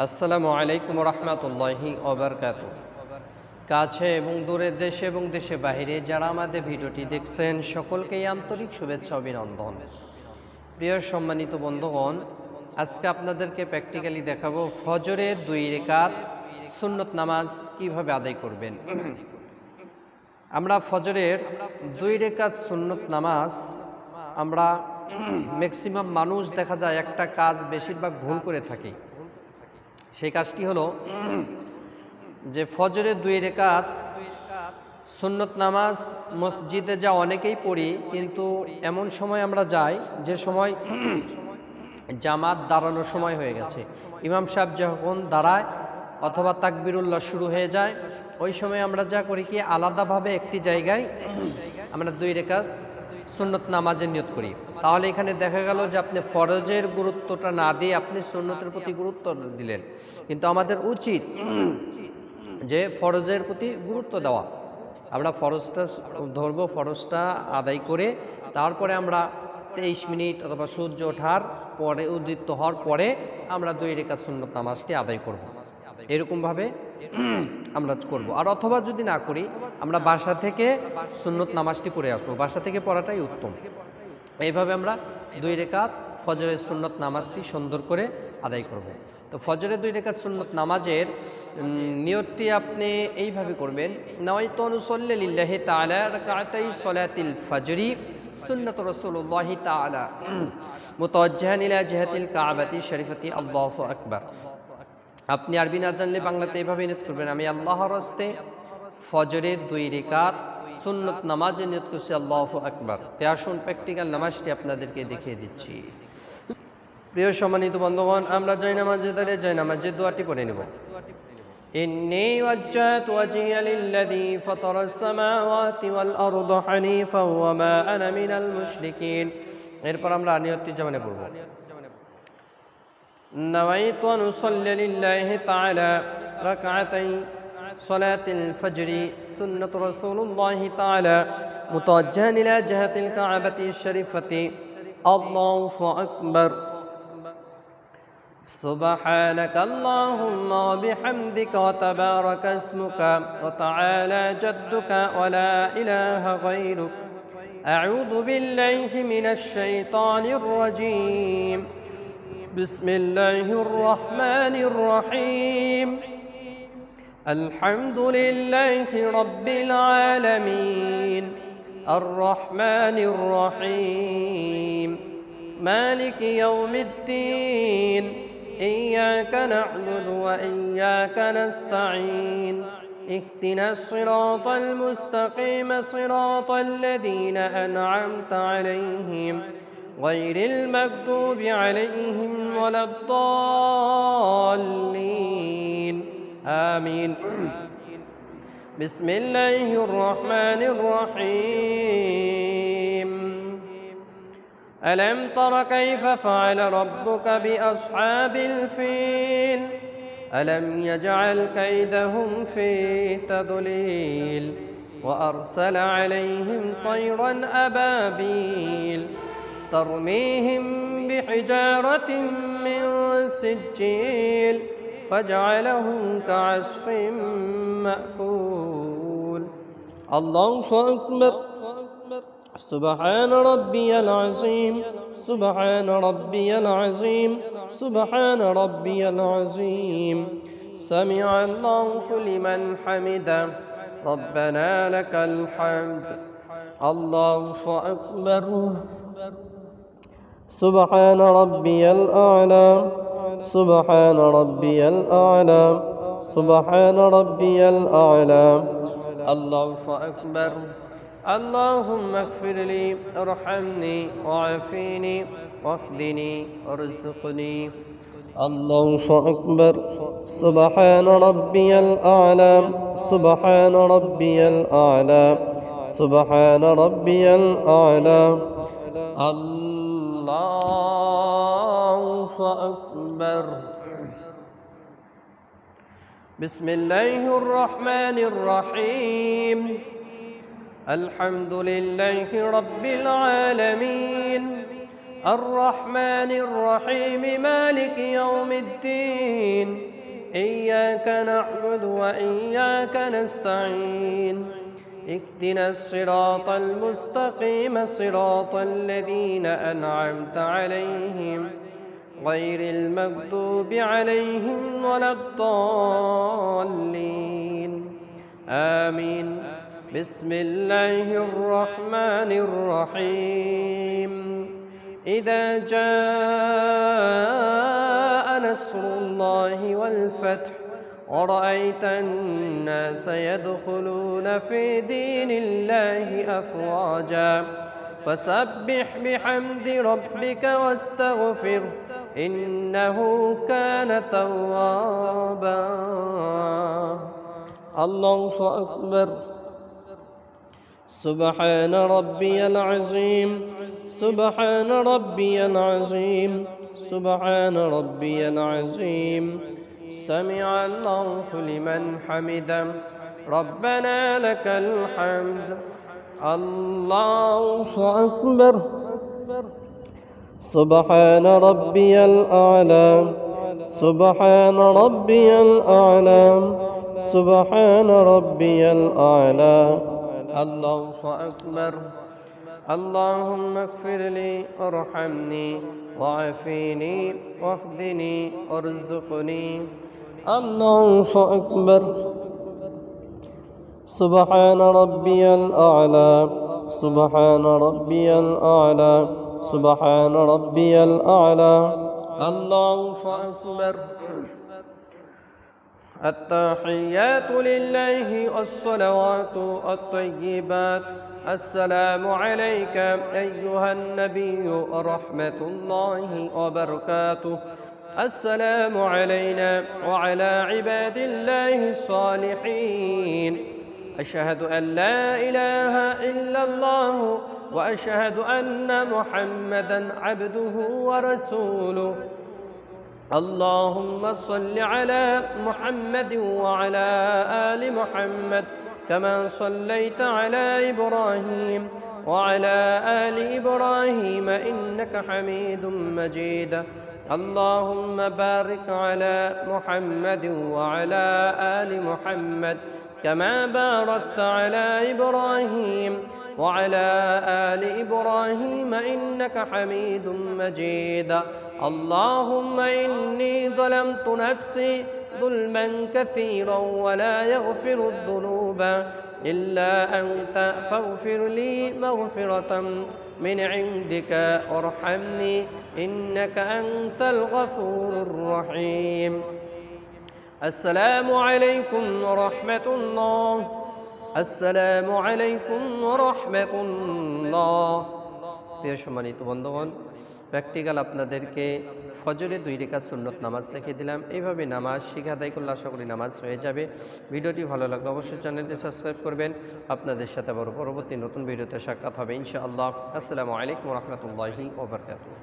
আসসালামু আলাইকুম রহমতুল্লাহি ওবারকাতুহু। কাছে এবং দূরের দেশে এবং দেশে বাহিরে যারা আমাদের ভিডিওটি দেখছেন সকলকেই আন্তরিক শুভেচ্ছা অভিনন্দন। প্রিয় সম্মানিত বন্ধুগণ, আজকে আপনাদেরকে প্র্যাকটিক্যালি দেখাবো ফজরের 2 রাকাত সুন্নত নামাজ কিভাবে আদায় করবেন। আমরা ফজরের 2 রাকাত সুন্নত নামাজ আমরা ম্যাক্সিমাম মানুষ দেখা যায় একটা কাজ বেশিরভাগ ভুল করে থাকি। সেই কাজটি হলো যে ফজরের 2 রাকাত সুন্নত নামাজ মসজিদে যা অনেকেই পড়ি, কিন্তু এমন সময় আমরা যাই যে সময় জামাত দাঁড়ানোর সময় হয়ে গেছে। ইমাম সাহেব যখন দাঁড়ায় অথবা তাকবিরুল্লাহ শুরু হয়ে যায়, ওই সময় আমরা যা করি কি আলাদাভাবে একটি জায়গায় আমরা 2 রাকাত সুন্নত নামাজের নিয়ত করি। তাহলে এখানে দেখা গেল যে আপনি ফরজের গুরুত্বটা না দিয়ে আপনি সুন্নতের প্রতি গুরুত্ব দিলেন, কিন্তু আমাদের উচিত যে ফরজের প্রতি গুরুত্ব দেওয়া। আমরা ফরজটা ধরবো, ফরজটা আদায় করে তারপরে আমরা 23 মিনিট অথবা সূর্য ওঠার পরে উদিত হওয়ার পরে আমরা 2 রাকাত সুন্নত নামাজটি আদায় করব। এরকমভাবে আমরা করব। আর অথবা যদি না করি, আমরা বাসা থেকে সুন্নত নামাজটি পড়ে আসবো, বাসা থেকে পড়াটাই উত্তম। এইভাবে আমরা 2 রাকাত ফজরের সুন্নত নামাজটি সুন্দর করে আদায় করব। তো ফজরের 2 রাকাত সুন্নত নামাজের নিয়তটি আপনি এইভাবে করবেন: নাওয়াইতু আনুসাল্লি লিল্লাহি তাআলা রাকাতাই সলাতিল ফজরি সুন্নাত রাসূলুল্লাহি তাআলা মুতাওয়াজ্জিহান ইলা জিহাতিল কাবাতি শরীফাতি আল্লাহু আকবার। আপনি আরবি না জানলে বাংলাতে এইভাবে নিয়ত করবেন: আমি আল্লাহর হস্তে ফজরের 2 রাকাত সুন্নত নামাজে নিয়ত করছি, আল্লাহু আকবার। তে আসুন প্র্যাকটিক্যাল নামাজটি আপনাদেরকে দেখিয়ে দিচ্ছি। প্রিয় সম্মানিত বন্ধুগণ, আমরা জায়নামাজে দাঁড়িয়ে জায়নামাজের দোয়াটি পড়ে নেব। ইন্নী ওয়াজ্জাহতু ওয়াজহিয়া লিল্লাযী ফাতারাস সামাওয়াতি ওয়াল আরদা হানিফাও ওয়া মা আনা মিনাল মুশরিকিন। এরপর আমরা নিয়তটি জবানে পড়ব: নাওয়াইতু আন উসাল্লি লিল্লাহি তাআলা রাকাতাই সলাতিল ফজরি সুন্নাত রাসূলুল্লাহি তাআলা মুতাওয়াজ্জিহান ইলা জিহাতিল কাবাতি শরীফাতি আল্লাহু আকবার। سبحانك اللهم وبحمدك وتبارك اسمك وتعالى جدك ولا إله غيرك. أعوذ بالله من الشيطان الرجيم. بسم الله الرحمن الرحيم. الحمد لله رب العالمين الرحمن الرحيم مالك يوم الدين إياك نعبد وإياك نستعين اهدنا الصراط المستقيم صراط الذين أنعمت عليهم غير المغضوب عليهم ولا الضالين آمين. بسم الله الرحمن الرحيم. ألم تر كيف فعل ربك بأصحاب الفيل ألم يجعل كيدهم في تضليل وأرسل عليهم طيرا أبابيل ترميهم بحجارة من سجيل فجعلهم كعصف مأكول. الله أكبر. سبحان ربي العظيم سبحان ربي العظيم سبحان ربي العظيم. سمع الله لمن حمده ربنا لك الحمد. الله أكبر. سبحان ربي الأعلى سبحان ربي الأعلى سبحان ربي الأعلى. الله أكبر. اللهم اغفر لي ارحمني وعافيني واهدني وارزقني. الله أكبر. سبحان ربي الأعلى سبحان ربي الأعلى سبحان ربي الأعلى. الله أكبر. بسم الله الرحمن الرحيم. الحمد لله رب العالمين الرحمن الرحيم مالك يوم الدين إياك نعبد وإياك نستعين اهدنا الصراط المستقيم صراط الذين أنعمت عليهم غير المغضوب عليهم ولا الضالين آمين بسم الله الرحمن الرحيم إذا جاء نصر الله والفتح ورأيت الناس يدخلون في دين الله أفواجا فسبح بحمد ربك واستغفر إنه كان توابا الله أكبر سبحان ربي العظيم سبحان ربي العظيم سبحان ربي العظيم سمع الله لمن حمده ربنا لك الحمد الله أكبر سبحان ربي الأعلى سبحان ربي الأعلى سبحان ربي الأعلى الله أكبر اللهم اغفر لي وارحمني وعافيني واهدني وارزقني الله أكبر سبحان ربي الأعلى سبحان ربي الأعلى سبحان ربي الأعلى الله أكبر التحيات لله الصلوات الطيبات السلام عليك أيها النبي ورحمة الله وبركاته السلام علينا وعلى عباد الله الصالحين أشهد أن لا إله إلا الله وأشهد أن محمدًا عبده ورسوله اللهم صل على محمد وعلى آل محمد كما صليت على إبراهيم وعلى آل إبراهيم إنك حميد مجيد اللهم بارك على محمد وعلى آل محمد كما باركت على إبراهيم وعلى آل إبراهيم إنك حميد مجيد اللهم إني ظلمت نفسي ظلما كثيرا ولا يغفر الذنوب إلا أنت فاغفر لي مغفرة من عندك وارحمني إنك أنت الغفور الرحيم السلام عليكم ورحمة الله السلام عليكم ورحمة الله প্রিয় সম্মানিত বন্ধুগণ প্র্যাকটিক্যাল আপনাদেরকে ফজরে 2 রাকাত সুন্নত নামাজ লিখে দিলাম এইভাবে নামাজ শিখে আদায় করলে আশা করি নামাজ হয়ে যাবে ভিডিওটি ভালো লাগলে অবশ্যই চ্যানেলটি সাবস্ক্রাইব করবেন আপনাদের সাথে আবার পরবর্তী নতুন ভিডিওতে সাক্ষাৎ হবে ইনশাআল্লাহ আসসালামু আলাইকুম ওয়া রাহমাতুল্লাহি ওয়া বারাকাতুহু